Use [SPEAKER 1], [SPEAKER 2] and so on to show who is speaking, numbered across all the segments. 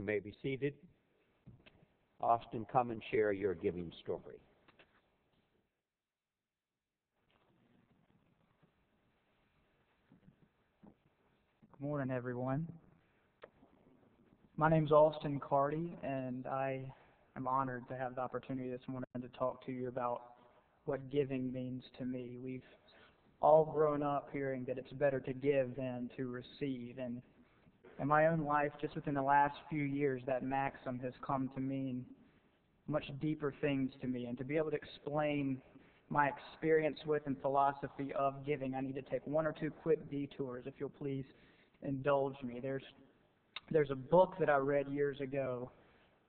[SPEAKER 1] may be seated. Austin, come and share your giving story.
[SPEAKER 2] Good morning, everyone. My name's Austin Carty, and I am honored to have the opportunity this morning to talk to you about what giving means to me. We've all grown up hearing that it's better to give than to receive, and in my own life, just within the last few years, that maxim has come to mean much deeper things to me. And to be able to explain my experience with and philosophy of giving, I need to take one or two quick detours, if you'll please indulge me. There's a book that I read years ago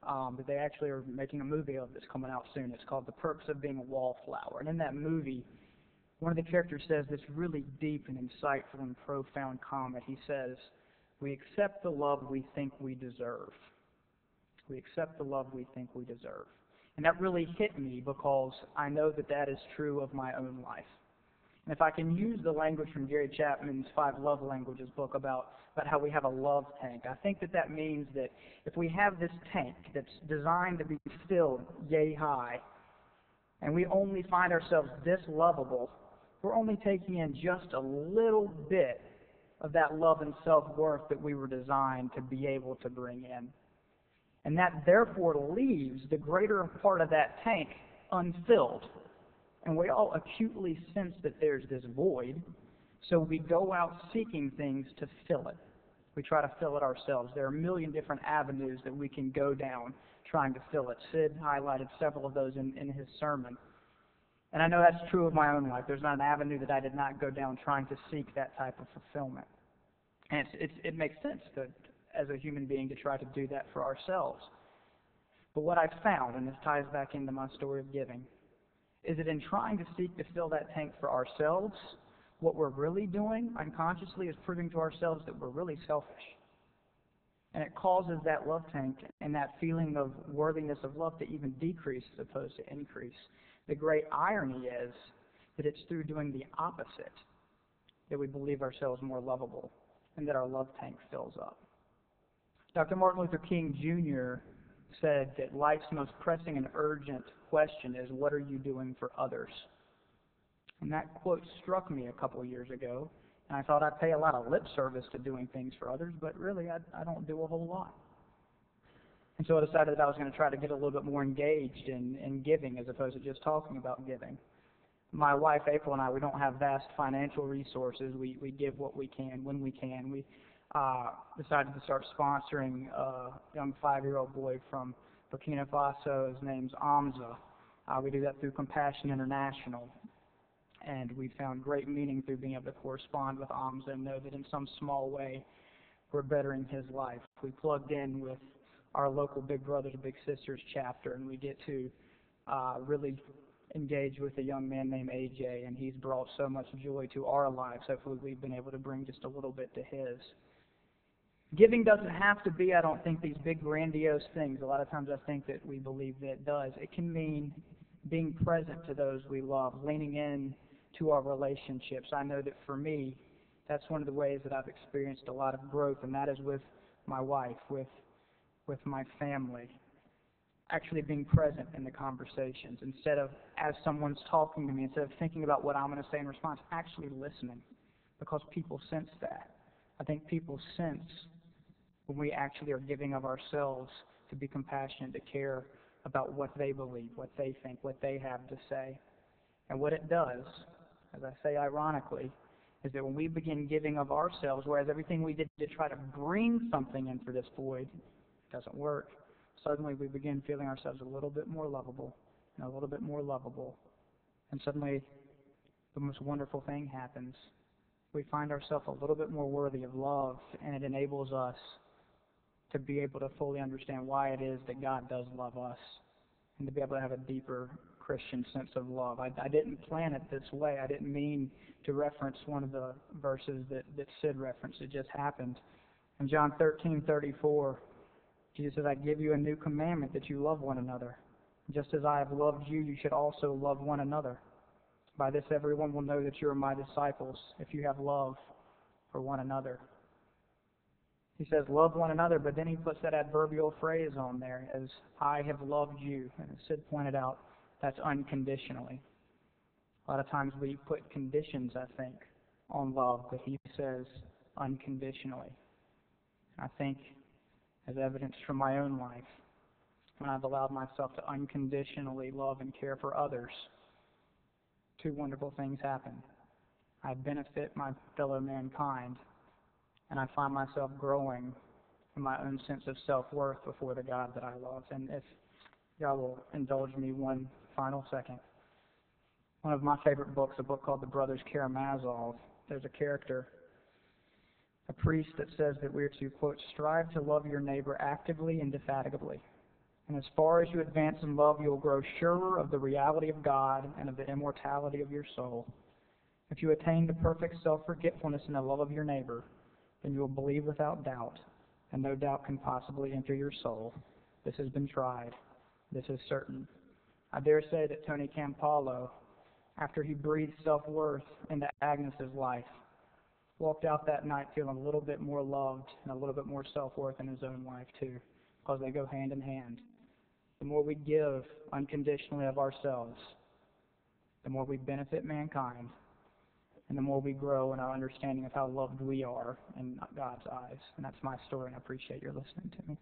[SPEAKER 2] that they actually are making a movie of that's coming out soon. It's called The Perks of Being a Wallflower. And in that movie, one of the characters says this really deep and insightful and profound comment. He says, "We accept the love we think we deserve." We accept the love we think we deserve. And that really hit me because I know that that is true of my own life. And if I can use the language from Gary Chapman's 5 Love Languages book about how we have a love tank, I think that that means that if we have this tank that's designed to be filled yay high, and we only find ourselves this lovable, we're only taking in just a little bit of that love and self-worth that we were designed to be able to bring in. And that therefore leaves the greater part of that tank unfilled. And we all acutely sense that there's this void, so we go out seeking things to fill it. We try to fill it ourselves. There are a million different avenues that we can go down trying to fill it. Sid highlighted several of those in his sermon. And I know that's true of my own life. There's not an avenue that I did not go down trying to seek that type of fulfillment. And it makes sense that as a human being to try to do that for ourselves. But what I've found, and this ties back into my story of giving, is that in trying to seek to fill that tank for ourselves, what we're really doing unconsciously is proving to ourselves that we're really selfish. And it causes that love tank and that feeling of worthiness of love to even decrease as opposed to increase. The great irony is that it's through doing the opposite that we believe ourselves more lovable and that our love tank fills up. Dr. Martin Luther King Jr. said that life's most pressing and urgent question is, what are you doing for others? And that quote struck me a couple years ago, and I thought I'd pay a lot of lip service to doing things for others, but really I don't do a whole lot. And so I decided that I was going to try to get a little bit more engaged in giving as opposed to just talking about giving. My wife, April, and I, we don't have vast financial resources. We give what we can when we can. We decided to start sponsoring a young 5-year-old boy from Burkina Faso. His name's Amza. We do that through Compassion International. And we found great meaning through being able to correspond with Amza and know that in some small way we're bettering his life. We plugged in with our local Big Brothers Big Sisters chapter, and we get to really engage with a young man named AJ, and he's brought so much joy to our lives. Hopefully we've been able to bring just a little bit to his. Giving doesn't have to be, I don't think, these big grandiose things. A lot of times I think that we believe that it does. It can mean being present to those we love, leaning in to our relationships. I know that for me, that's one of the ways that I've experienced a lot of growth, and that is with my wife, with my family. Actually being present in the conversations instead of, as someone's talking to me, instead of thinking about what I'm going to say in response, actually listening, because people sense that. I think people sense when we actually are giving of ourselves to be compassionate, to care about what they believe, what they think, what they have to say. And what it does, as I say ironically, is that when we begin giving of ourselves, whereas everything we did to try to bring something in for this void doesn't work, suddenly we begin feeling ourselves a little bit more lovable and a little bit more lovable. And suddenly the most wonderful thing happens. We find ourselves a little bit more worthy of love, and it enables us to be able to fully understand why it is that God does love us and to be able to have a deeper Christian sense of love. I didn't plan it this way. I didn't mean to reference one of the verses that Sid referenced. It just happened. In John 13:34, Jesus says, I give you a new commandment that you love one another. Just as I have loved you, you should also love one another. By this everyone will know that you are my disciples, if you have love for one another. He says, love one another, but then he puts that adverbial phrase on there, as I have loved you. And as Sid pointed out, that's unconditionally. A lot of times we put conditions, I think, on love, but he says unconditionally. I think, as evidenced from my own life, when I've allowed myself to unconditionally love and care for others, two wonderful things happen. I benefit my fellow mankind, and I find myself growing in my own sense of self-worth before the God that I love. And if y'all will indulge me one final second, one of my favorite books, a book called The Brothers Karamazov, there's a character, a priest, that says that we're to, quote, strive to love your neighbor actively and indefatigably. And as far as you advance in love, you will grow surer of the reality of God and of the immortality of your soul. If you attain to perfect self-forgetfulness in the love of your neighbor, then you will believe without doubt, and no doubt can possibly enter your soul. This has been tried. This is certain. I dare say that Tony Campolo, after he breathed self-worth into Agnes's life, walked out that night feeling a little bit more loved and a little bit more self-worth in his own life too, because they go hand in hand. The more we give unconditionally of ourselves, the more we benefit mankind, and the more we grow in our understanding of how loved we are in God's eyes. And that's my story, and I appreciate your listening to me.